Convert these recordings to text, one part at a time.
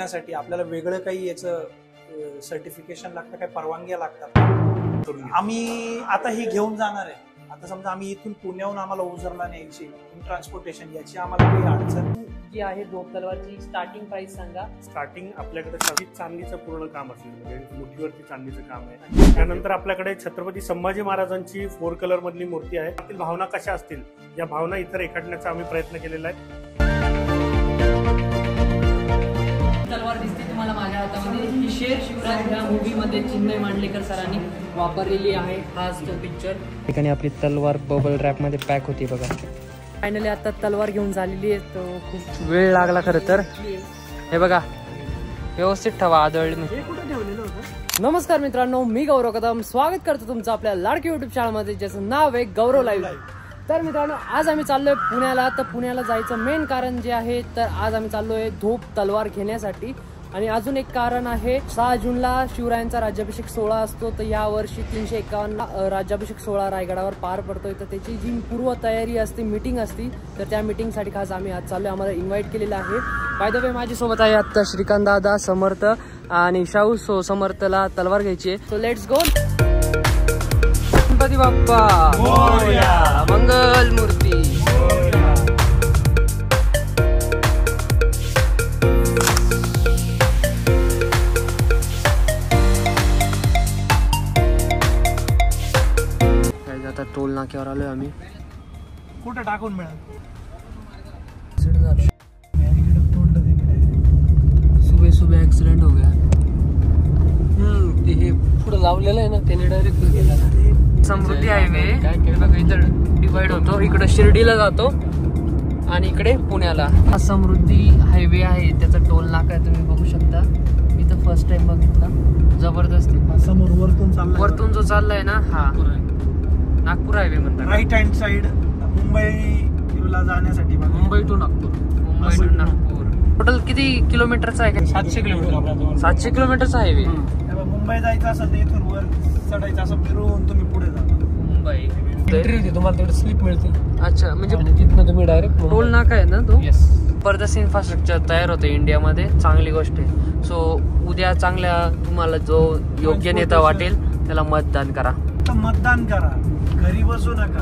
बनण्यासाठी आपल्याला वेगळं काही याचं सर्टिफिकेशन लागतं, काही परवानग्या लागतात? आम्ही आता ही घेऊन जाणार आहे. आता समजा आम्ही इथून पुण्याहून आम्हाला ओझरला न्यायची, ट्रान्सपोर्टेशन याची आम्हाला काही अडचण जी आहे धोप तलवारची स्टार्टिंग प्राइस सांगा. स्टार्टिंग आपल्याकडे सगळी चांदीचं पूर्ण काम असेल, म्हणजे मुठीवरती चांदीचं काम आहे. त्यानंतर आपल्याकडे छत्रपती संभाजी महाराजांची 4 कलर मधली मूर्ती आहे. त्यातील भावना कशा असतील या भावना इथं रेखाटण्याचा आम्ही प्रयत्न केलेला आहे. तलवार दिसते तुम्हाला माझ्या हातामध्ये. ही शेर शिवराज या मूवी मध्ये चिन्मय मांडलेकर सरांनी वापरलेली आहे. हाच तो पिक्चर. ठिकाणी आपली तलवार बबल रॅप मध्ये पॅक होती बघा. फायनली आता तलवार घेऊन झालेली आहे. तो खूप वेळ लागला खरं तर. हे बघा व्यवस्थित ठेवा आदळ. नमस्कार मित्रांनो, मी गौरव कदम स्वागत करतो तुमचं आपल्या लाडकी युट्यूब चॅनलमध्ये, ज्याचं नाव आहे गौरव लाईव्ह. तर मित्रांनो, आज आम्ही चाललोय पुण्याला. तर पुण्याला जायचं मेन कारण जे आहे, तर आज आम्ही चाललोय धोप तलवार घेण्यासाठी. आणि अजून एक कारण आहे, 6 जूनला शिवरायांचा राज्याभिषेक सोहळा असतो. तर या वर्षी 351 राज्याभिषेक सोहळा रायगडावर पार पडतोय. तर त्याची जी पूर्व तयारी असते, मीटिंग असती, तर त्या मीटिंगसाठी खास आम्ही आज चाललोय. आम्हाला इन्व्हाइट केलेलं आहे. बाय द वे माझ्यासोबत आहे आता श्रीकांत दादा, समर्थ आणि शाहू. सो समर्थला तलवार घ्यायची आहे. So let's go. Ganpati Bappa Morya, मंगल मूर्ती. आता टोल नाक्यावर आलोय आम्ही. कुठं टाकून मिळाल? सुबह सुबह ऍक्सिडेंट हो गया. ते हे पुढे लावलेलं आहे ना, त्याने डायरेक्ट गेला. समृद्धी हायवे काय केलं, इथं डिवाइड होतो. इकडे शिर्डीला जातो आणि इकडे पुण्याला. हा समृद्धी हायवे आहे, त्याचा टोल नाका आहे. तुम्ही बघू शकता. मी तर फर्स्ट टाइम बघितला. जबरदस्त. समोर वरतून जो चाललाय ना, हा नागपूर हायवे म्हणतात. राईट हँड साइड मुंबईला जाण्यासाठी. मुंबई टू नागपूर. टोटल किती किलोमीटरचा आहे? 700 किलोमीटर. 700 किलोमीटरचा हायवे. मुंबई जायचं असेल तर इथून वर चढायचं, असं फिरून तुम्ही पुढे जाता. मुंबई एंट्री होती, तुम्हाला तेवढं स्लिप मिळते. अच्छा, म्हणजे तिथनं तुम्ही डायरेक्ट टोल नाका आहे ना तो. येस. जबरदस्त इन्फ्रास्ट्रक्चर तयार होते इंडियामध्ये, चांगली गोष्ट आहे. सो उद्या चांगल्या तुम्हाला जो योग्य नेता वाटेल त्याला मतदान करा. मतदान करा, घरी बसू नका.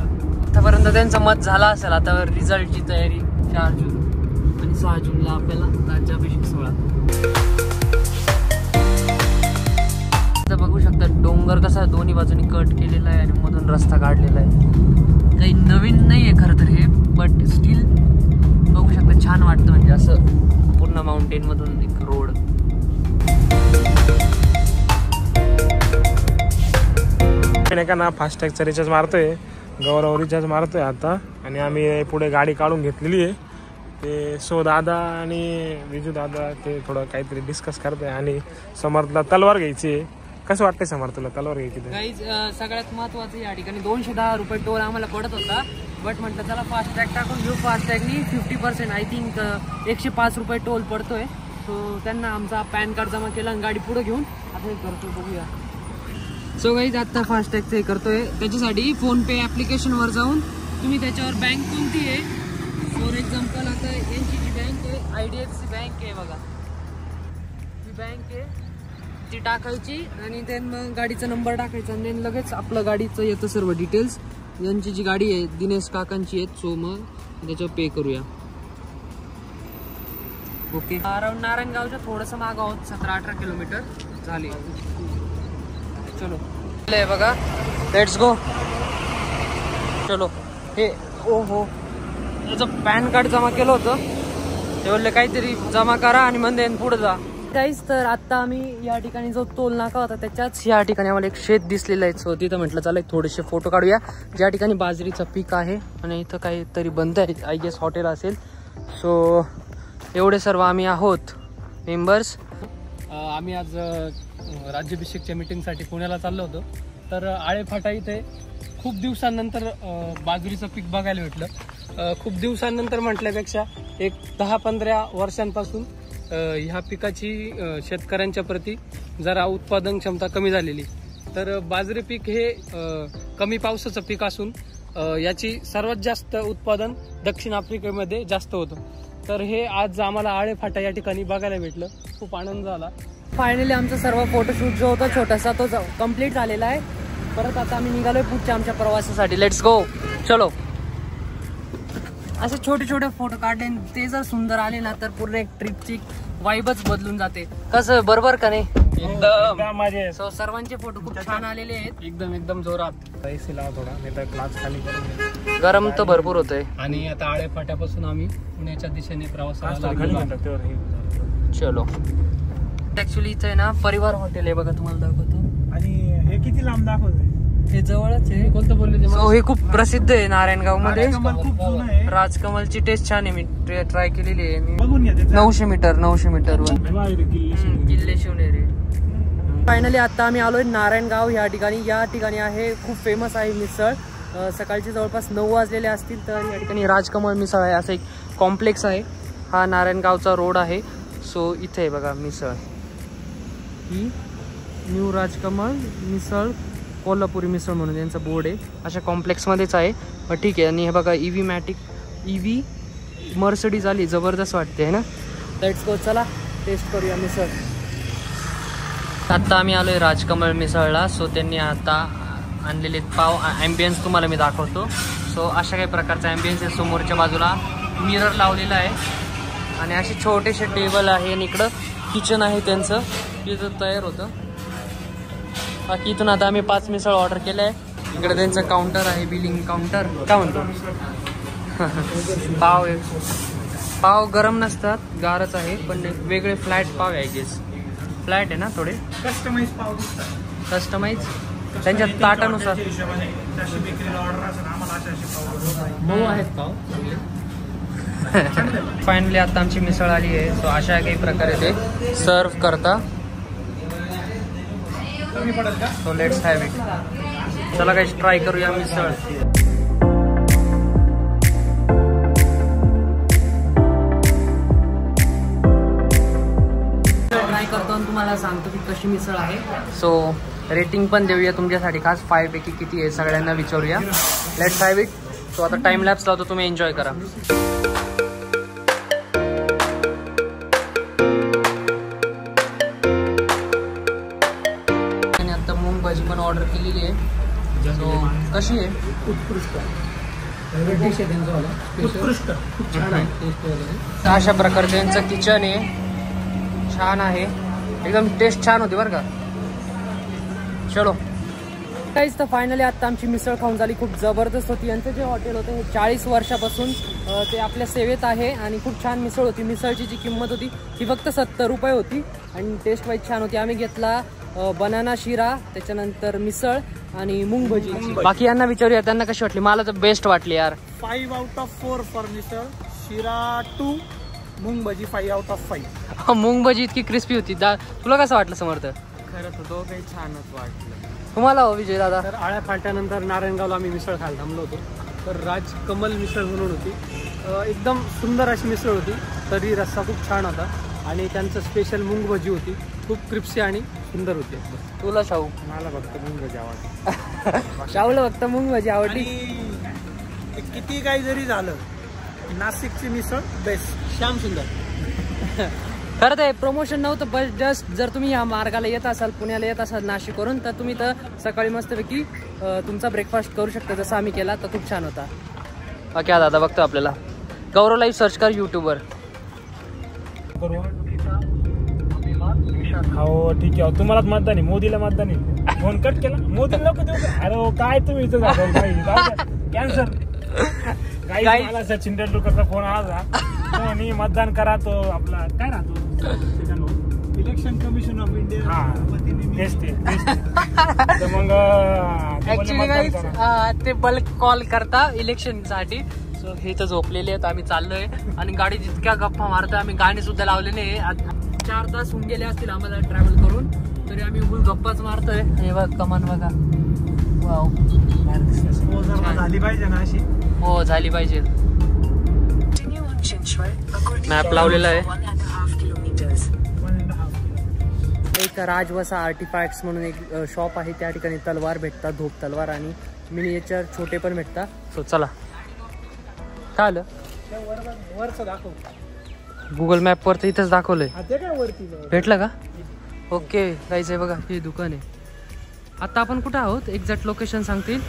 आतापर्यंत त्यांचं मत झाला असेल. आता रिझल्टची तयारी 4 जून आणि 6 जूनला आपल्याला राज्याभिषेक सोहळा. आता बघू शकता डोंगर कसा दोन्ही बाजूनी कट केलेला आहे आणि मधून रस्ता काढलेला आहे. काही नवीन नाही आहे खरं तर हे, बट स्टील बघू शकता छान वाटतं. म्हणजे असं पूर्ण माउंटेन मधून एक रोड. का ना फास्टॅगचा रिचार्ज मारतोय, गौरव रिचार्ज मारतोय आता. आणि आम्ही पुढे गाडी काढून घेतलेली आहे. ते सो दादा आणि विजू दादा ते थोडं काहीतरी डिस्कस करतोय. आणि समर्थला तलवार घ्यायची आहे. कसं वाटतंय समर्थला तलवार घ्यायची? गाईज सगळ्यात महत्वाचं या ठिकाणी 210 रुपये टोल आम्हाला पडत होता. बट म्हटलं चला फास्टॅग टाकून घेऊ. फास्टॅगनी 50% आय थिंक 105 रुपये टोल पडतोय. सो त्यांना आमचा पॅन कार्ड जमा केला आणि गाडी पुढे घेऊन आता हे करतो, बघूया. सो गाईज आता फास्टॅगचं हे करतोय. त्याच्यासाठी फोन पे ॲप्लिकेशनवर जाऊन तुम्ही त्याच्यावर बँक कोणती आहे, फॉर एक्झाम्पल आता यांची जी बँक आहे IDFC बँक आहे बघा, ती बँक आहे, ती टाकायची आणि देन मग गाडीचा नंबर टाकायचा आणि देन लगेच आपलं गाडीचं येतं सर्व डिटेल्स. यांची जी गाडी आहे दिनेश काकांची आहेत. सो मग त्याच्यावर पे करूया. ओके. अराउंड नारायणगावच्या थोडंसं मागं आहोत, 17-18 किलोमीटर झाली. चलो बघा, लेट्स गो. चलो. हे ओ हो, त्याचं पॅन कार्ड जमा केलं होतं, ते बोलले काहीतरी जमा करा आणि मग पुढे जा. काहीच तर आता आम्ही या ठिकाणी जो टोल नाका होता त्याच्याच या ठिकाणी आम्हाला एक शेत दिसलेलं आहे. सो तिथं म्हटलं चला थोडेसे फोटो काढूया. ज्या ठिकाणी बाजरीचं पीक आहे आणि इथं काहीतरी बंद आहे, आय गेस हॉटेल असेल. सो एवढे सर्व आम्ही आहोत मेंबर्स. आम्ही आज राज्याभिषेकच्या मीटिंगसाठी पुण्याला चाललो होतो. तर आळेफाटा इथे खूप दिवसांनंतर बाजरीचं पीक बघायला भेटलं. खूप दिवसांनंतर म्हटल्यापेक्षा एक 10-15 वर्षांपासून ह्या पिकाची शेतकऱ्यांच्या प्रती जरा उत्पादन क्षमता कमी झालेली. तर बाजरी पीक हे कमी पावसाचं पीक असून याची सर्वात जास्त उत्पादन दक्षिण आफ्रिकेमध्ये जास्त होतं. तर हे आज आम्हाला आळे फाटा या ठिकाणी बघायला भेटलं. खूप आनंद झाला. फायनली आमचा सर्व फोटोशूट जो होता छोटासा तो कम्प्लीट झालेला आहे. परत आता आम्ही निघालोय पुढच्या आमच्या प्रवासासाठी. Let's go. चलो. असे छोटे छोटे फोटो काढले ते जर सुंदर आले ना तर पूर्ण एक ट्रिपची वाईबच बदलून जाते. कसं बरोबर का नाही? एकदम सो सर्वांचे फोटो खूप छान आलेले आहेत. एकदम जोरात. पैसे लावा थोडा, नाही तर क्लास खाली करून गरम तर भरपूर होतंय. आणि आता आळे फाट्यापासून आम्ही पुण्याच्या दिशेने प्रवासाला खाली लागलो. चलो. ऍक्च्युली इथे ना परिवार हॉटेल आहे बघा, तुम्हाला दाखवतो. आणि हे किती लांब दाखवतंय? हे जवळच आहे. कोणतं बोलले ते? सो हे खूप प्रसिद्ध आहे नारायणगाव मध्ये. खूप जुनं आहे. राजकमलची टेस्ट छान आहे. मी ट्राय केलेली आहे. मी बघून घ्या त्याचं. 900 मीटर वर किल्ले शिवनेरी. फायनली आता आम्ही आलोय नारायणगाव या ठिकाणी. या ठिकाणी आहे खूप फेमस आहे मिसळ. सकाळचे जवळपास 9 वाजलेले असतील. तर या ठिकाणी राजकमल मिसळ आहे असं एक कॉम्प्लेक्स आहे. हा नारायणगावचा रोड आहे. सो इथे आहे बघा मिसळ. ही न्यू राजकमल मिसळ कोल्हापुरी मिसळ म्हणून यांचा बोर्ड आहे. अशा कॉम्प्लेक्समध्येच आहे. ठीक आहे. आणि हे बघा EV मॅटिक EV मर्सिडीज आली. जबरदस्त वाटते आहे ना. Let's go. चला टेस्ट करूया मिसळ. आत्ता आम्ही आलोय राजकमल मिसळला. सो त्यांनी आता आणलेले पाव. ॲम्बियन्स तुम्हाला मी दाखवतो. सो अशा काही प्रकारचा ॲम्बियन्स आहे. समोरच्या बाजूला मिरर लावलेला आहे आणि असे छोटेसे टेबल आहे. आणि इकडं किचन आहे त्यांचं, तिथं तयार होतं. बाकी इथून आता आम्ही 5 मिसळ ऑर्डर केलं आहे. इकडे त्यांचं काउंटर आहे, बिलिंग काउंटर. काय म्हणतो? पाव आहे. पाव गरम नसतात, गारच आहे. पण वेगळे फ्लॅट पाव आहे. गेस फ्लॅट आहे ना थोडे. कस्टमाइज पाव दिसतात. कस्टमाइज त्यांच्या ताटानुसार. मऊ आहेत पाव. फायनली आता आमची मिसळ आली आहे. सो अशा काही प्रकारे ते सर्व करता. So let's have it. चला काही ट्राय करूया मिसळ. ट्राय करतो आणि तुम्हाला सांगतो की कशी मिसळ आहे. सो रेटिंग पण देऊया तुमच्यासाठी खास. 5 पैकी किती आहे सगळ्यांना विचारूया. Let's have it. सो आता टाइम लॅप्स लावतो, तुम्ही एन्जॉय करा. भाजी पण ऑर्डर केलेली आहे. सो कशी आहे? उत्कृष्ट. अशा प्रकारचं यांचं किचन आहे. छान आहे. एकदम टेस्ट छान होती बरं का. चलो काहीच. तर फायनली आता आमची मिसळ खाऊन झाली. खूप जबरदस्त होती. यांचं जे हॉटेल होतं हे 40 वर्षापासून ते आपल्या सेवेत आहे. आणि खूप छान मिसळ होती. मिसळची जी किंमत होती ती फक्त 70 रुपये होती. आणि टेस्ट वाईज छान होती. आम्ही घेतला बनाना शिरा, त्याच्यानंतर मिसळ आणि मूंग भजी. बाकी यांना विचारूया त्यांना कशी वाटली. मला तर बेस्ट वाटली यार. 5 out of 4 फॉर मिसळ. शिरा 2, मूंग भजी 5 out of 5. मूंग भजी इतकी क्रिस्पी होती. तुला कसं वाटलं समर्थ? खरंच तो काही छानच वाटलं. तुम्हाला हो विजय दादा? तर आळ्या फाट्यानंतर नारायणगावला आम्ही मिसळ खायला थांबलो होतो. तर राजकमल मिसळ म्हणून होती. एकदम सुंदर अशी मिसळ होती. तरी रस्सा खूप छान होता. आणि त्यांचं स्पेशल मूंग भजी होती. खूप क्रिस्पी आणि सुंदर होती. तुला शाहू? मला फक्त मूंग भजी आवडते. शाहूला फक्त मूंग भजी आवडली. आणि किती काही जरी झालं, नाशिकची मिसळ बेस्ट. श्याम सुंदर. खरं ते प्रमोशन नव्हतं, पण जस्ट जर तुम्ही या मार्गाला येत असाल, पुण्याला येत असाल नाशिकवरून, तर तुम्ही तर सकाळी मस्तपैकी तुमचा ब्रेकफास्ट करू शकता जसं आम्ही केला. तर खूप छान होता. बाकी हा दादा बघतो आपल्याला. गौरव लाईव्ह सर्च कर यूट्यूबवर. हो ठीक आहे. तुम्हालाच मतदान आहे, मोदीला मतदान आहे. फोन कट केला, मोदीला नको देऊ. अरे काय तुम्ही इथं कॅन्सर. मला सचिन तेंडुलकरचा फोन आला आणि मतदान करा. तो आपला काय राहतो इलेक्शन कमिशन ऑफ इंडिया. हा तेच ते. तर मग ऍक्च्युली ते बल्क कॉल करता इलेक्शनसाठी. सो हे तर झोपलेले आहेत. आम्ही चाललोय आणि गाडी जितक्या गप्पा मारतोय. आम्ही गाणी सुद्धा लावलेले आहे. 4 तास होऊन गेले असतील आम्हाला ट्रॅव्हल करून, तरी आम्ही फुल गप्पाच मारतोय. हे बघ कमान बघा. वाव झाली पाहिजे ना अशी. हो झाली पाहिजे. मॅप लावलेला आहे. एक राजवसा आर्टिफॅक्ट्स म्हणून एक शॉप आहे. त्या ठिकाणी तलवार भेटतात, धोप तलवार. आणि मिनिएचर छोटे पण भेटतात. सो चला. काय आलं वरचं दाखव. गुगल मॅपवर तर इथंच दाखवलंय. ते काय वरती भेटलं का? ओके गाईज आहे बघा, हे दुकान आहे. आता आपण कुठं आहोत? एक्झॅक्ट लोकेशन सांगतील?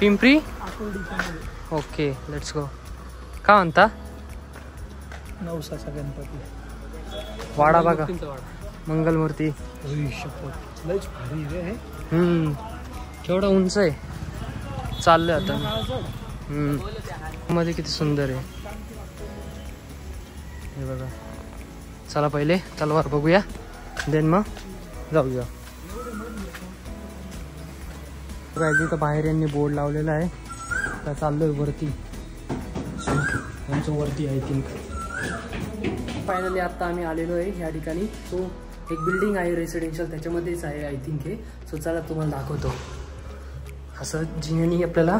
पिंपरी. Okay let's go. का म्हणता? नवसाचा गणपती वाडा बघा, मंगलमूर्ती. केवढा उंच आहे. चाललंय आता. मध्ये किती सुंदर आहे हे बघा. चला पहिले तलवार बघूया, देन मग जाऊया. तर बाहेर यांनी बोर्ड लावलेला आहे. त्या चाललोय वरती. आमचं वरती आय थिंक. फायनली आता आम्ही आलेलो आहे ह्या ठिकाणी. सो एक बिल्डिंग आहे रेसिडेन्शियल, त्याच्यामध्येच आहे आय थिंक हे. सो चला तुम्हाला दाखवतो. असं जिन्यानी आपल्याला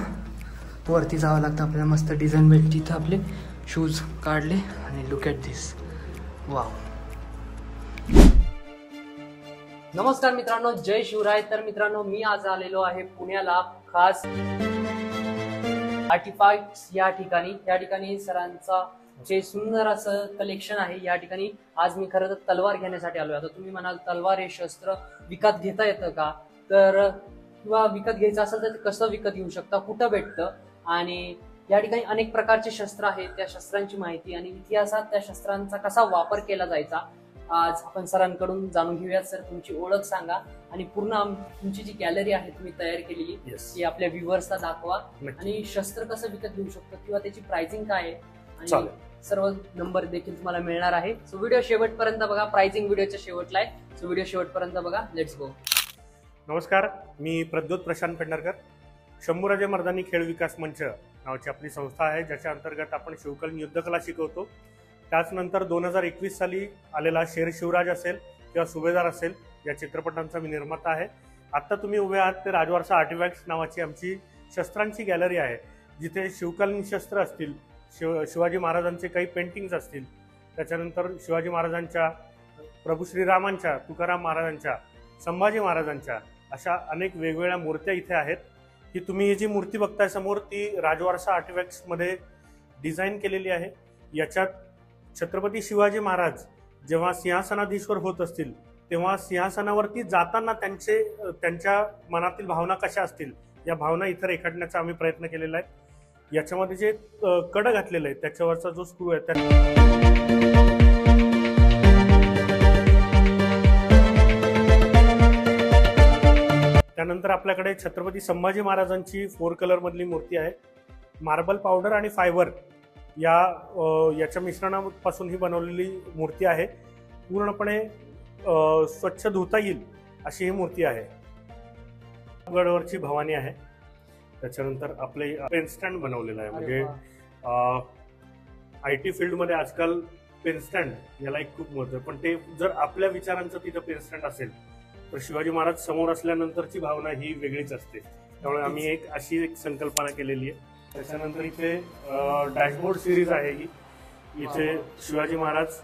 वरती जावं लागतं. आपल्याला मस्त डिझाईन भेटली. तिथं आपले शूज काढले आणि लुक ॲट दिस. वाव. नमस्कार मित्रांनो, जय शिवराय. तर मित्रांनो मी आज आलेलो आहे पुण्याला खास आर्टिफॅक्ट्स या ठिकाणी सरांचा जे सुंदर असं कलेक्शन आहे. या ठिकाणी आज मी खरं तर तलवार घेण्यासाठी आलोय. आता तुम्ही म्हणाल तलवार हे शस्त्र विकत घेता येतं का? तर किंवा विकत घ्यायचं असेल तर कसं विकत घेऊ शकता, कुठं भेटतं, आणि या ठिकाणी अनेक प्रकारचे शस्त्र आहेत. त्या शस्त्रांची माहिती आणि इतिहासात त्या शस्त्रांचा कसा वापर केला जायचा आज आपण सरांकडून जाणून घेऊयात. सर तुमची ओळख सांगा आणि पूर्ण तुमची जी गॅलरी आहे तुम्ही तयार केलेली ती आपल्या व्ह्युअर्सला दाखवा. आणि शस्त्र कसं विकत घेऊ शकतो किंवा त्याची प्राइसिंग काय आहे आणि सर्व नंबर देखील तुम्हाला मिळणार आहे. सो व्हिडिओ शेवटपर्यंत बघा. प्राइसिंग व्हिडिओच्या शेवटला आहे. सो व्हिडिओ शेवटपर्यंत बघा. Let's go. नमस्कार, मी प्रद्योत प्रशांत पेडणेकर. शंभूराजे मर्दानी खेळ विकास मंच नावाची आपली संस्था आहे, ज्याच्या अंतर्गत आपण शिवकला युद्धकला शिकवतो. त्याचनंतर 2021 साली आलेला शेर शिवराज असेल किंवा सुभेदार असेल या चित्रपटांचा मी निर्माता आहे. आत्ता तुम्ही उभे आहात ते राजवारसा आर्टिफॅक्ट्स नावाची आमची शस्त्रांची गॅलरी आहे, जिथे शिवकालीन शस्त्र असतील, शिवाजी महाराजांचे काही पेंटिंग्स असतील, त्याच्यानंतर शिवाजी महाराजांच्या, प्रभू श्रीरामांच्या, तुकाराम महाराजांच्या, संभाजी महाराजांच्या अशा अनेक वेगवेगळ्या मूर्त्या इथे आहेत. की तुम्ही ही जी मूर्ती बघताय समोर ती राजवारसा आर्टिफॅक्ट्समध्ये डिझाईन केलेली आहे. याच्यात छत्रपती शिवाजी महाराज जेव्हा सिंहासनाधीश्वर होत असतील तेव्हा सिंहासनावरती जाताना त्यांच्या मनातील भावना कशा असतील या भावना इथं रेखाटण्याचा आम्ही प्रयत्न केलेला आहे. याच्यामध्ये जे कड घातलेलं आहे त्याच्यावरचा जो स्क्रू आहे त्यानंतर आपल्याकडे छत्रपती संभाजी महाराजांची 4 कलर मधली मूर्ती आहे. मार्बल पावडर आणि फायबर याच्या मिश्रणापासून ही बनवलेली मूर्ती आहे. पूर्णपणे स्वच्छ धुता येईल अशी ही मूर्ती आहे. गडवरची भवानी आहे. त्याच्यानंतर आपले पेन स्टँड बनवलेलं आहे. म्हणजे IT फील्डमध्ये आजकाल पेन स्टँड याला एक खूप महत्व आहे. पण ते जर आपल्या विचारांचं तिथं पेन स्टँड असेल तर शिवाजी महाराज समोर असल्यानंतरची भावना ही वेगळीच असते. त्यामुळे आम्ही अशी एक संकल्पना केलेली आहे. त्याच्यानंतर इथे डॅशबोर्ड सिरीज आहे ही. इथे शिवाजी महाराज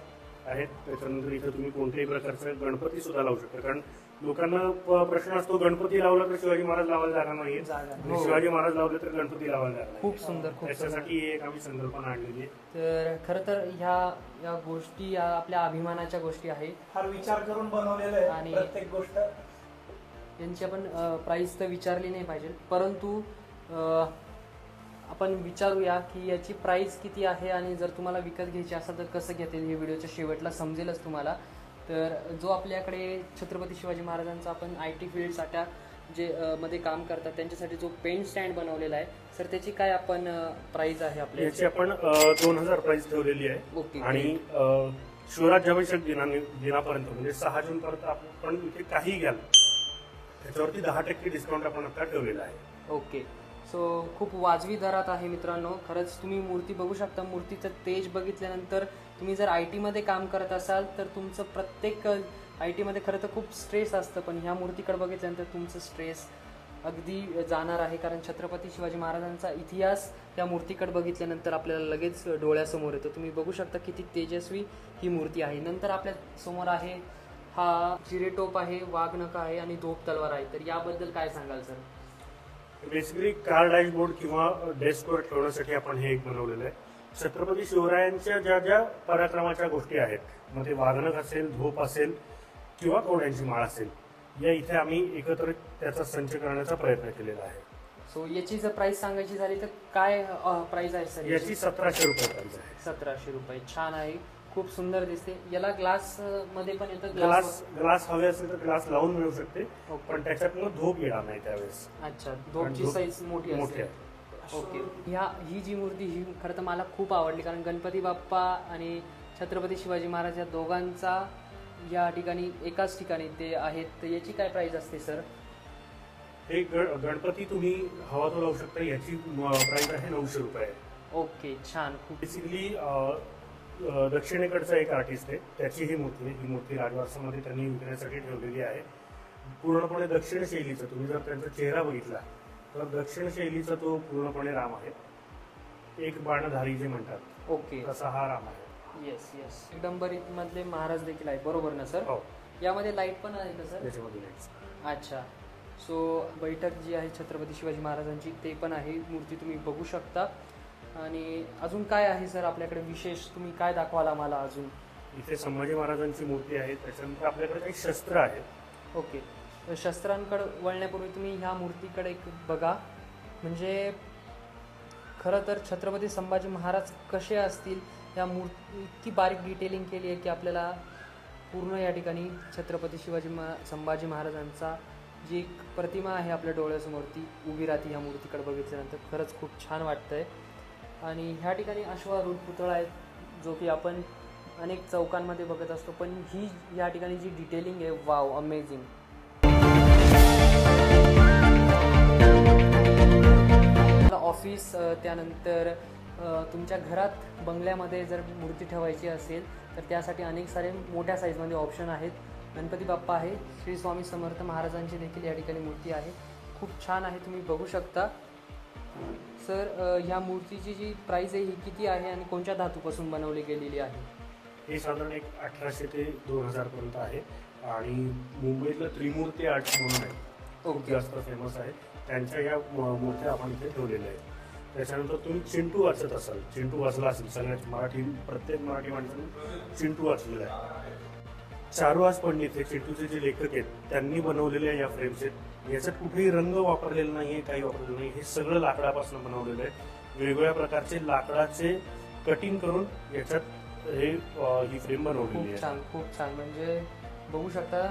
आहेत. त्याच्यानंतर इथे तुम्ही कोणत्याही प्रकारचा गणपती सुद्धा लावू शकता. कारण लोकांना प्रश्न असतो गणपती लावला तर शिवाजी महाराज लावायला जागा नाहीये, शिवाजी महाराज लावले तर गणपती लावायला जागा. खूप सुंदर. त्याच्यासाठी एक आम्ही संकल्पना आणलेली आहे. तर खरं तर ह्या गोष्टी या आपल्या अभिमानाच्या गोष्टी आहेत. फार विचार करून बनवलेलं आहे आणि प्रत्येक गोष्ट. यांची आपण प्राइस तर विचारली नाही पाहिजे, परंतु आपण विचारूया की याची प्राइस किती आहे आणि जर तुम्हाला विकत घ्यायची असेल तर कसं घेतील हे व्हिडिओच्या शेवटला समजेलच तुम्हाला. तर जो आपल्याकडे छत्रपती शिवाजी महाराजांचा आपण IT फील्डसाठी जे मध्ये काम करतात त्यांच्यासाठी जो पेन स्टँड बनवलेला आहे सर, त्याची काय आपण प्राइस आहे आपल्या? याची आपण 2000 प्राइस ठेवलेली आहे. ओके. आणि शिवराज्याभिषेक दिनापर्यंत म्हणजे 6 जून पर्यंत आपण इथे काही घ्याल त्याच्यावरती 10% डिस्काउंट आपण आता ठेवलेला आहे. ओके. सो खूप वाजवी दरात आहे मित्रांनो. खरंच तुम्ही मूर्ती बघू शकता. मूर्तीचं तेज बघितल्यानंतर तुम्ही जर IT मध्ये काम करत असाल तर तुमचं प्रत्येक IT मध्ये खरं तर खूप स्ट्रेस असतं, पण ह्या मूर्तीकडे बघितल्यानंतर तुमचं स्ट्रेस अगदी जाणार आहे. कारण छत्रपती शिवाजी महाराजांचा इतिहास त्या मूर्तीकडे बघितल्यानंतर आपल्याला लगेच डोळ्यासमोर येतो. तुम्ही बघू शकता किती तेजस्वी ही मूर्ती आहे. नंतर आपल्या समोर आहे हा जिरेटोप आहे, वाघनखा आहे आणि धोप तलवार आहे. तर याबद्दल काय सांगाल सर? बेसिकली कार डॅशबोर्ड किंवा डेस्कवर ठेवण्यासाठी आपण हे एक बनवलेलं आहे. छत्रपती शिवरायांच्या ज्या ज्या पराक्रमाच्या गोष्टी आहेत, मग ते वाघनख असेल, धोप असेल किंवा कवड्यांची माळ असेल, या इथे आम्ही एकत्र त्याचा संच करण्याचा प्रयत्न केलेला आहे. सो याची जर प्राइस सांगायची झाली तर काय प्राइस आहे सर? याची 1700 रुपये प्राइस आहे. 1700 रुपये. छान आहे, खूप सुंदर दिसते. याला ग्लास मध्ये पण येतं? ग्लास हवे असेल तर ग्लास लावून मिळू शकते, ओके. पण त्याच्यातनं धोप येणार नाही त्यावेळेस. अच्छा, धोपची साईज मोठी मोठी असते. आहे. ओके. ही जी मूर्ती ही खरं तर मला खूप आवडली, कारण गणपती बाप्पा आणि छत्रपती शिवाजी महाराज या दोघांचा या ठिकाणी एकाच ठिकाणी ते आहेत. तर याची काय प्राइस असते सर? हे गणपती तुम्ही हवा तो लावू शकता. याची प्राइस आहे 900 रुपये. ओके, छान. खूप बेसिकली दक्षिणेकडचा एक आर्टिस्ट आहे, त्याची ही मूर्ती आहे. ही मूर्ती राजवारसामध्ये त्यांनी विकण्यासाठी ठेवलेली आहे. पूर्णपणे दक्षिण शैलीचा, तुम्ही जर त्यांचा चेहरा बघितला तर दक्षिण शैलीचा तो पूर्णपणे राम आहे. एक बाणधारी जे म्हणतात, ओके, तसा हा राम आहे. Yes yes. एकदंबरीत मधले महाराज देखील आहे, बरोबर ना सर? हो, यामध्ये लाईट पण आहे का सर? त्याच्यामध्ये lights. अच्छा. सो बैठक जी आहे छत्रपती शिवाजी महाराजांची ते पण आहे, मूर्ती तुम्ही बघू शकता. आणि अजून काय आहे सर आपल्याकडे विशेष? तुम्ही काय दाखवाल आम्हाला अजून? इथे संभाजी महाराजांची मूर्ती आहे. त्याच्यानंतर आपल्याकडे काही शस्त्र आहेत. ओके. तर शस्त्रांकडे वळण्यापूर्वी तुम्ही ह्या मूर्तीकडे एक बघा. म्हणजे खरं तर छत्रपती संभाजी महाराज कसे असतील, या मूर्ती इतकी बारीक डिटेलिंग केली आहे की आपल्याला पूर्ण या ठिकाणी छत्रपती संभाजी महाराजांचा जी एक प्रतिमा आहे आपल्या डोळ्यासमोर ती उभी राहते ह्या मूर्तीकडे बघितल्यानंतर. खरंच खूप छान वाटतंय. आणि ह्या ठिकाणी अश्वारूढ पुतळा आहे, जो की आपण अनेक चौकांमध्ये बघत असतो, पण ही या ठिकाणी जी डिटेलिंग आहे, वाव, अमेझिंग. ऑफिस, त्यानंतर तुमच्या घरात बंगल्यामध्ये जर मूर्ती ठेवायची असेल तर त्यासाठी अनेक सारे मोठ्या साईजमध्ये ऑप्शन आहेत. गणपती बाप्पा आहे, श्री स्वामी समर्थ महाराजांची देखील या ठिकाणी मूर्ती आहे. खूप छान आहे, तुम्ही बघू शकता. सर, ह्या मूर्तीची जी प्राइस आहे ही किती आहे आणि कोणत्या धातूपासून बनवली गेलेली आहे? हे साधारण एक 1800 ते 2000 पर्यंत आहे. आणि मुंबईतलं त्रिमूर्ती आर्ट म्हणून आहे, खूप जास्त फेमस आहे. त्यांच्या या मूर्त्या आपण इथे ठेवलेल्या आहेत. त्याच्यानंतर तुम्ही चिंटू वाचत असाल, चिंटू वाचला असेल, सगळ्यात प्रत्येक मराठी माणसाने चिंटू वाचलेला आहे. चारुहास पंडित हे चिंटूचे जे लेखक आहेत त्यांनी बनवलेल्या या फ्रेम्स आहेत. याच्यात कुठेही रंग वापरलेला नाहीये, काही वापरलेलं नाही. हे सगळं लाकडापासून बनवलेलं आहे. वेगवेगळ्या प्रकारचे लाकडाचे कटिंग करून याच्यात ही फ्रेम बनवलेली आहे. छान, खूप छान. म्हणजे बघू शकता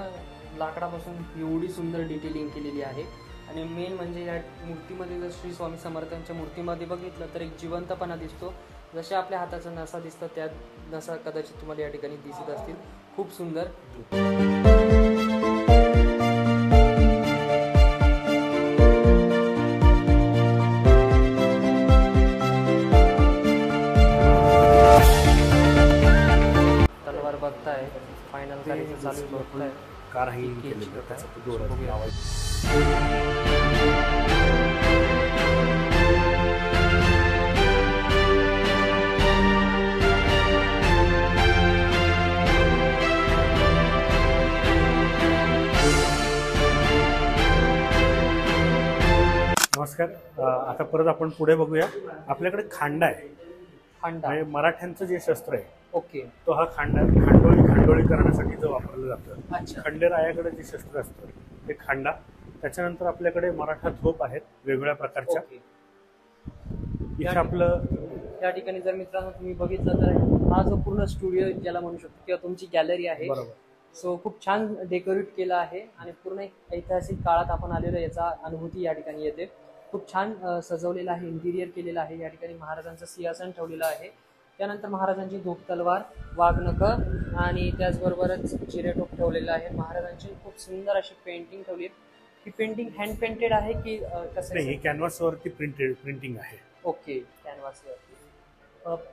लाकडापासून एवढी सुंदर डिटेलिंग केलेली आहे. आणि मेन म्हणजे या मूर्तीमध्ये जर श्री स्वामी समर्थांच्या मूर्तीमध्ये बघितलं तर एक जिवंतपणा दिसतो. जसे आपल्या हाताचा नसा दिसतो त्या नसा कदाचित तुम्हाला या ठिकाणी दिसत असतील. खूप सुंदर. तलवार बघताय, फायनल करायचं चालू बघताय. कार ही केलेलं त्याचा तो दोरा लावायचा. नमस्कार. आता परत आपण पुढे बघूया. आपल्याकडे खांडा आहे. खांडा म्हणजे मराठ्यांचं जे शस्त्र आहे, ओके. तो हा खांडोळी करण्यासाठी जो वापरलं जातं. अच्छा. खंडेरायाकडे जे शस्त्र असतं ते खांडा. त्याच्यानंतर आपल्याकडे मराठा थोप आहेत वेगवेगळ्या प्रकारच्या. ओके. इथे आपलं या ठिकाणी जर मित्रांनो तुम्ही बघितलं तर हा जो पूर्ण स्टुडिओ ज्याला म्हणू शकतो किंवा तुमची गॅलरी आहे, बरोबर. सो खूप छान डेकोरेट केलं आहे आणि पूर्ण एक ऐतिहासिक काळात आपण आलेलो याचा अनुभूती या ठिकाणी येते. खूप छान सजवलेलं आहे, इंटिरियर केलेलं आहे. या ठिकाणी महाराजांचं सिंहासन ठेवलेलं आहे. त्यानंतर महाराजांची धोप तलवार, वाघनख आणि त्याचबरोबरच जिरेटोप ठेवलेलं आहे. महाराजांची खूप सुंदर अशी पेंटिंग ठेवली आहे. ही पेंटिंग हँड पेंटेड आहे की कसं? नाही, ही कॅनव्हासवरती प्रिंटिंग आहे. ओके, कॅनव्हासवरती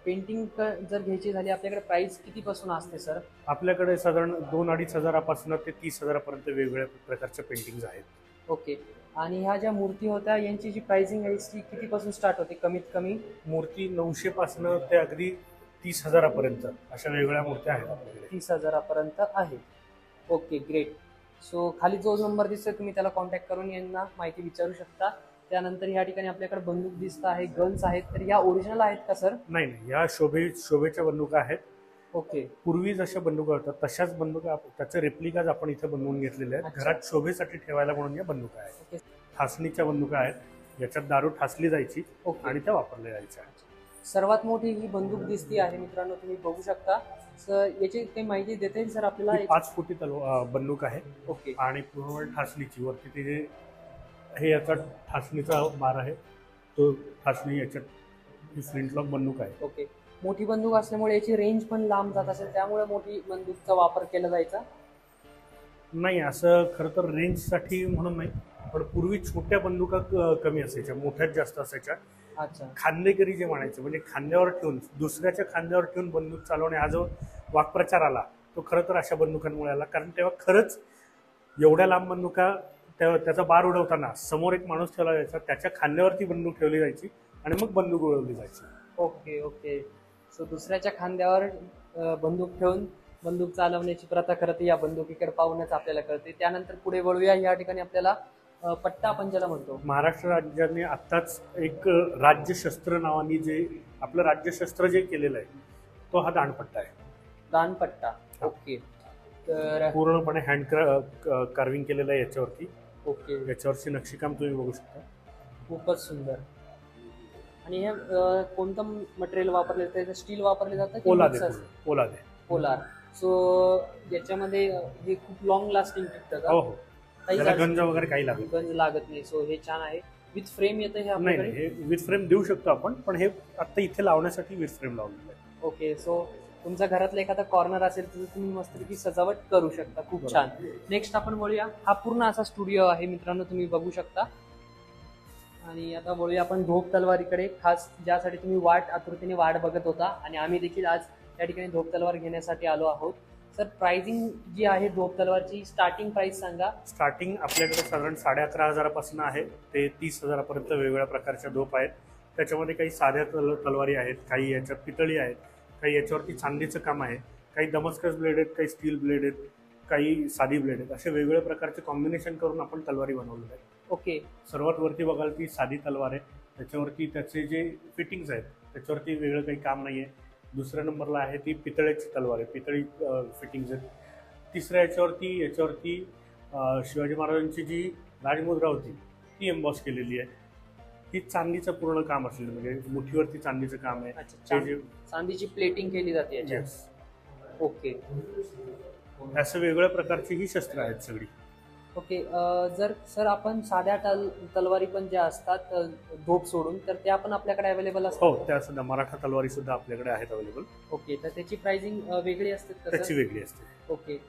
पेंटिंग जर घ्यायची झाली आपल्याकडे प्राइस कितीपासून असते सर? आपल्याकडे साधारण 2-2.5 हजारापासून ते 30 हजारापर्यंत वेगवेगळ्या प्रकारच्या पेंटिंग्स आहेत. ओके. आणि ह्या ज्या मूर्ती होत्या यांची जी प्राइसिंग आहे ती कितीपासून स्टार्ट होते? कमीत कमी मूर्ती 900 पासून ते अगदी 30 हजारापर्यंत अशा वेगवेगळ्या मूर्त्या आहेत आपल्याकडे. 30 हजारापर्यंत आहे. Okay great. सो खाली जो नंबर दिसतोय तुम्ही त्याला कॉन्टॅक्ट करून यांना माहिती विचारू शकता. त्यानंतर या ठिकाणी आपल्याकडे बंदूक दिसत आहे, गन्स आहेत. तर या ओरिजिनल आहेत का सर? नाही नाही, या शोभेच्या बंदुका आहेत. ओके. पूर्वी जशा बंदुका होतात तशाच बंदुका त्याचे रेप्लिकाज आपण इथे बनवून घेतलेले आहेत. अच्छा. घरात शोभेसाठी ठेवायला म्हणून या बंदुका आहेत. ओके. ठासणीच्या बंदुका आहेत, याच्यात दारू ठासली जायची ओके. आणि त्या वापरल्या जायच्या. सर्वात मोठी ही बंदूक दिसती आहे मित्रांनो, तुम्ही बघू शकता. सर याची काही माहिती देता येईल सर आपल्याला? ही 5 फुटी बंदूक आहे ओके. आणि पूर्ण ठासणीची. वरती ते जे हे याचा ठासणीचा बार आहे, तो ठासणी याच्यात ही फ्लिंटलॉक बंदूक आहे. ओके. मोठी बंदूक असल्यामुळे याची रेंज पण लांब जात असेल, त्यामुळे मोठी बंदूकचा वापर केला जायचा. नाही, असं खरं तर रेंजसाठी म्हणून नाही, पण पूर्वी छोट्या बंदुका कमी असायच्या, मोठ्याच जास्त असायच्या. अच्छा. खांदेकरी जे म्हणायचे, म्हणजे खांद्यावर ठेवून, दुसऱ्याच्या खांद्यावर ठेवून बंदूक चालवणे हा जो वाक्प्रचार आला तो खरं तर अशा बंदुकांमुळे आला. कारण तेव्हा खरंच एवढ्या लांब बंदुका, त्याचा बार उडवताना समोर एक माणूस ठेवला जायचा, त्याच्या खांद्यावरती बंदूक ठेवली जायची आणि मग बंदूक उडवली जायची. Okay okay. सो दुसऱ्याच्या खांद्यावर बंदूक ठेवून बंदूक चालवण्याची प्रथा खरं तर या बंदुकीकडे पाहूनच आपल्याला कळते. त्यानंतर पुढे वळूया. या ठिकाणी आपल्याला पट्टा आपण ज्याला म्हणतो, महाराष्ट्र राज्याने आत्ताच एक राज्यशस्त्र नावाने जे आपलं राज्यशस्त्र जे केलेलं आहे तो हा दांडपट्टा आहे. दानपट्टा. ओके. तर पूर्णपणे हँड कार्विंग केलेलं आहे याच्यावरती. ओके. याच्यावरची नक्षीकाम तुम्ही बघू शकता. खूपच सुंदर. आणि हे कोणतं मटेरियल वापरले जातं? स्टील वापरले जातं की पोलाद mixer? आहे, पोलाद आहे. पोलार. सो याच्यामध्ये हे खूप लॉंग लास्टिंग टिकतं का? हो हो, काही त्याला गंज वगैरे काही लागत गंज लागत नाही. सो हे छान आहे. विथ फ्रेम येतं हे नाही. आपल्याकडे? हे विथ फ्रेम देऊ शकतो आपण, पण हे आता इथे लावण्यासाठी विथ फ्रेम लावलेलं आहे. ओके. सो तुमच्या घरातला एखादा कॉर्नर असेल तर तुम्ही मस्तपैकी सजावट करू शकता. खूप छान. नेक्स्ट आपण वळूया. हा पूर्ण असा स्टुडिओ आहे मित्रांनो, तुम्ही बघू शकता. आणि आता वळूया आपण धोप तलवारीकडे, खास ज्यासाठी तुम्ही आतुरतेने वाट बघत होता. आणि आम्ही देखील आज या ठिकाणी धोप तलवार घेण्यासाठी आलो आहोत. सर प्राइसिंग जी आहे धोप तलवारची, स्टार्टिंग प्राइस सांगा. स्टार्टिंग आपल्याकडे साधारण 11,500 पासून आहे ते 30,000 पर्यंत वेगवेगळ्या प्रकारच्या धोप आहेत. त्याच्यामध्ये काही साध्या तलवारी आहेत, काही याच्यात पितळी आहेत, काही याच्यावरती चांदीचं काम आहे, काही दमस्कस ब्लेड आहेत, काही स्टील ब्लेड आहेत, काही साधी ब्लेड आहेत. असे वेगवेगळ्या प्रकारचे कॉम्बिनेशन करून आपण तलवारी बनवलेल्या आहेत. ओके. सर्वात वरती बघाल ती साधी तलवार आहे, त्याच्यावरती त्याचे जे फिटिंग्स आहेत त्याच्यावरती वेगळं काही काम नाही आहे. दुसऱ्या नंबरला आहे ती पितळेची तलवार आहे, पितळी फिटिंग्स आहेत. तिसऱ्या याच्यावरती शिवाजी महाराजांची जी राजमुद्रा होती ती एम्बॉस केलेली आहे. ही चांदीचं पूर्ण काम असलेलं, म्हणजे मुठीवरती चांदीचं काम आहे. अच्छा. चांदीची प्लेटिंग केली जाते याच्यात. Yes. ओके. असं वेगवेगळ्या प्रकारची ही शस्त्र आहेत सगळी. ओके. जर सर आपण साध्या तलवारी पण ज्या असतात धोप सोडून, तर त्या पण आपल्याकडे अवेलेबल असतात? हो, त्या सुद्धा मराठा तलवारी सुद्धा आपल्याकडे आहेत अवेलेबल. ओके. तर त्याची प्राइसिंग वेगळी असते का त्याची सर? वेगळी असते. ओके.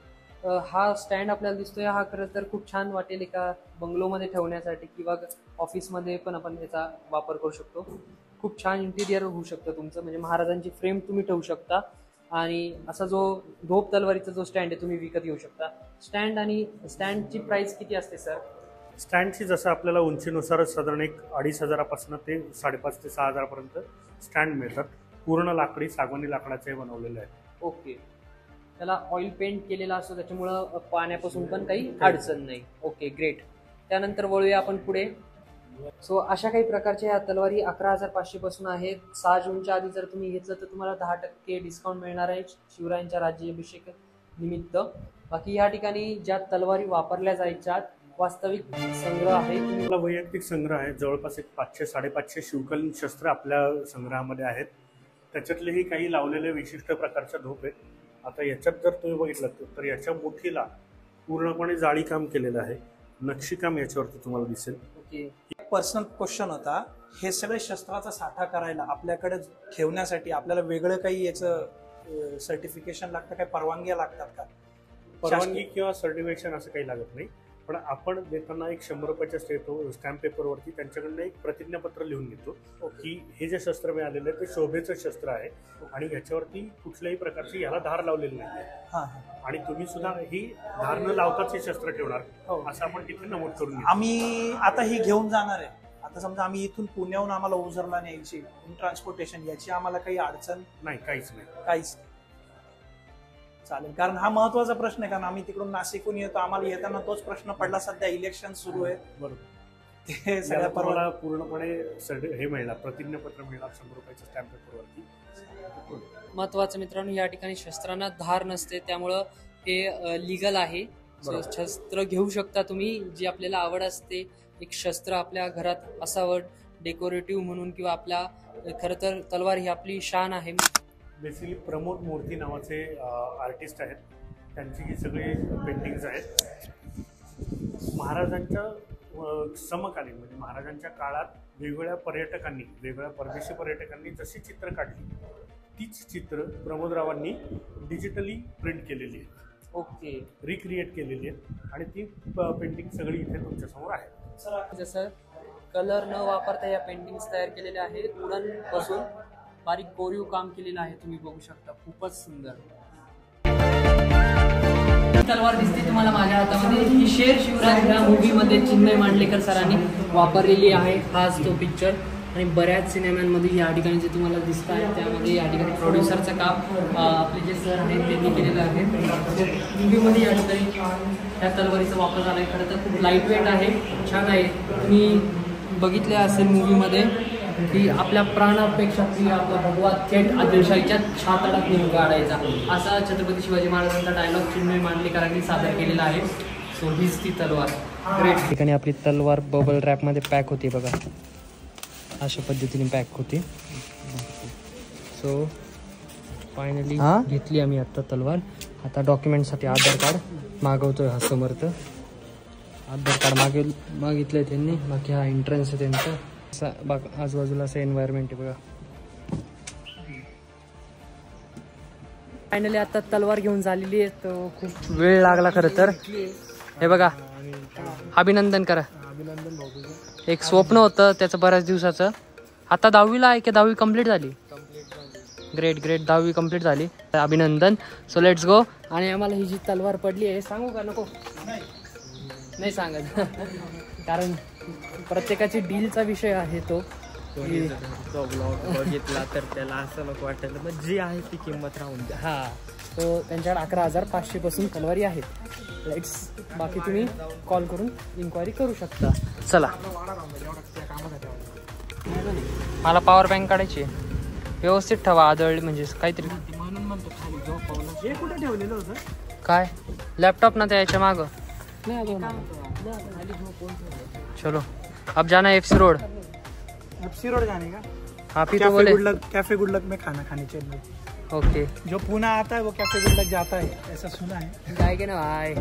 हा स्टँड आपल्याला दिसतोय, हा खरं तर खूप छान वाटेल एका बंगलोमध्ये ठेवण्यासाठी किंवा ऑफिसमध्ये पण आपण याचा वापर करू शकतो. खूप छान इंटिरियर होऊ शकतं तुमचं, म्हणजे महाराजांची फ्रेम तुम्ही ठेवू शकता. आणि असा जो धोप तलवारीचा जो स्टँड आहे तुम्ही विकत घेऊ शकता. स्टँड आणि स्टँडची प्राइस किती असते सर? स्टँडची जसं आपल्याला उंचीनुसारच साधारण 2,500 पासून ते 5,500 ते 6,000 पर्यंत स्टँड मिळतात. पूर्ण लाकडी सागवानी लाकडाचे बनवलेले आहे. ओके. त्याला ऑइल पेंट केलेला असतो, त्याच्यामुळं पाण्यापासून पण काही अडचण नाही. Okay great. त्यानंतर वळूया आपण पुढे. सो अशा काही प्रकारच्या ह्या तलवारी 11,500 पासून आहेत. 6 जूनच्या आधी जर तुम्ही घेतलं तर तुम्हाला 10% डिस्काउंट मिळणार आहे शिवरायांच्या राज्याभिषेक निमित्त. बाकी या ठिकाणी ज्या तलवारी वापरल्या जायच्या वास्तविक संग्रह आहे. तुम्हाला वैयक्तिक संग्रह आहे, जवळपास 500-550 शिवकालीन शस्त्र आपल्या संग्रहामध्ये आहेत. त्याच्यातलेही काही लावलेले विशिष्ट प्रकारच्या धोप आहेत. आता याच्यात जर तुम्ही बघितलं तर याच्या मुठीला पूर्णपणे जाळी काम केलेलं आहे, नक्षीकाम याच्यावरती तुम्हाला दिसेल. ओके. पर्सनल क्वेश्चन होता, हे सगळे शस्त्राचा साठा करायला आपल्याकडे ठेवण्यासाठी आपल्याला वेगळं काही याचं सर्टिफिकेशन लागतं, काही परवानग्या लागतात का? परवानगी किंवा सर्टिफिकेशन असं काही लागत नाही, पण आपण देताना एक 100 रुपयाच्या स्टॅम्प पेपरवरती त्यांच्याकडनं एक प्रतिज्ञापत्र लिहून घेतो की हे जे शस्त्र मिळालेलं आहे ते शोभेचं शस्त्र आहे आणि ह्याच्यावरती कुठल्याही प्रकारची याला धार लावलेली नाही आहे आणि तुम्ही सुद्धा ही धार न लावताच हे शस्त्र ठेवणार असं आपण तिथे नमूद करून घेतो. आम्ही आता ही घेऊन जाणार आहे. आता समजा आम्ही इथून पुण्याहून आम्हाला ओझरला न्यायची, ट्रान्सपोर्टेशन याची आम्हाला काही अडचण नाही, काहीच नाही. काहीच. चालेल, कारण हा महत्वाचा प्रश्न आहे. कारण आम्ही तिकडून नाशिकहून येतो, आम्हाला येताना तोच प्रश्न पडला. सध्या इलेक्शन सुरू आहे, बरोबर. ते सगळ्या परवाला पूर्णपणे हे मिळणार, प्रतिज्ञापत्र मिळणार 100 रुपयाच्या स्टॅम्प पेपरवरती. महत्वाचं मित्रांनो, या ठिकाणी शस्त्रांना धार नसते, त्यामुळं हे लिगल आहे. शस्त्र घेऊ शकता तुम्ही, जी आपल्याला आवड असते. एक शस्त्र आपल्या घरात असावं डेकोरेटिव्ह म्हणून, किंवा आपल्या खरं तर तलवार ही आपली शान आहे. बेसिकली प्रमोद मूर्ती नावाचे आर्टिस्ट आहेत, त्यांची ही सगळी पेंटिंग्स आहेत. महाराजांच्या समकालीन म्हणजे महाराजांच्या काळात वेगवेगळ्या परदेशी पर्यटकांनी जशी चित्र काढली, तीच चित्र प्रमोदरावांनी डिजिटली प्रिंट केलेली आहेत. ओके, रिक्रिएट केलेली आहेत आणि ती पेंटिंग सगळी इथे तुमच्यासमोर आहे. जसं कलर न वापरता या पेंटिंग्स तयार केलेल्या आहेत. उडनपासून बारीक कोरीव काम केलेलं आहे, तुम्ही बघू शकता. खूपच सुंदर तलवार दिसते तुम्हाला माझ्या हातामध्ये. ही शेर शिवराज ह्या मूवीमध्ये चिन्मय मांडलेकर सरांनी वापरलेली आहे. हाच तो पिक्चर. आणि बऱ्याच सिनेमांमध्ये या ठिकाणी जे तुम्हाला दिसत आहे, त्यामध्ये या ठिकाणी प्रोड्युसरचं काम आपले जे सर आहेत त्यांनी केलेलं आहे. मूवीमध्ये या ठिकाणी ह्या तलवारीचा वापर झाला आहे. खरं तर खूप लाईट वेट आहे, छान आहे. तुम्ही बघितले असेल मूवीमध्ये की आपल्या प्राणापेक्षा प्रिय आपला भगवा थेट आदिलशाहीच्या छाताडात नेऊन काढायचा, असा छत्रपती शिवाजी महाराजांचा डायलॉग चिन्मय मांडलेकरांनी सादर केलेला आहे. सो हीच ती तलवार. ग्रेट. ठिकाणी आपली तलवार बबल रॅपमध्ये पॅक होती बघा, अशा पद्धतीने पॅक होती. सो फायनली घेतली आम्ही आत्ता तलवार. आता डॉक्युमेंटसाठी आधार कार्ड मागवतोय हा समर्थ. आधार कार्ड मागितलंय त्यांनी. बाकी हा एंट्रन्स आहे त्यांचा. आजूबाजूला असं एन्व्हायरमेंट आहे बघा. फायनली आता तलवार घेऊन झालेली आहे. तो खूप वेळ लागला खरं तर. हे बघा, अभिनंदन करा. एक स्वप्न होतं त्याचं बऱ्याच दिवसाचं. आता 10वीला आहे की 10वी कंप्लीट झाली? ग्रेट ग्रेट, 10वी कंप्लीट झाली. अभिनंदन. सो लेट्स गो. आणि आम्हाला ही जी तलवार पडली आहे, सांगू का नको? नाही सांगत कारण प्रत्येकाची डीलचा विषय आहे तो. ब्लॉग बघितला तर त्याला असं नको वाटायला, मग जी आहे ती किंमत राहून द्या. हा, तो त्यांच्याकडे 11,500 पासून तलवारी आहेत. लेट्स, बाकी तुम्ही कॉल करून इन्क्वायरी करू शकता. चला, मला पॉवर बँक काढायची. व्यवस्थित ठेवा, आदळली म्हणजे काहीतरी. म्हणून म्हणतो खाली झोपवलं. हे कुठे ठेवलेलं होतं? काय लॅपटॉप ना त्याच्या मागं. चलो अब जाना है FC रोड. FC रोड जाने का? आप ही तो बोले. कैफे गुड लक में खाना खाने चलिए. ओके, जो पुणे आता है वो कैफे गुड लक जाता है, ऐसा सुना है. जाएंगे ना भाई.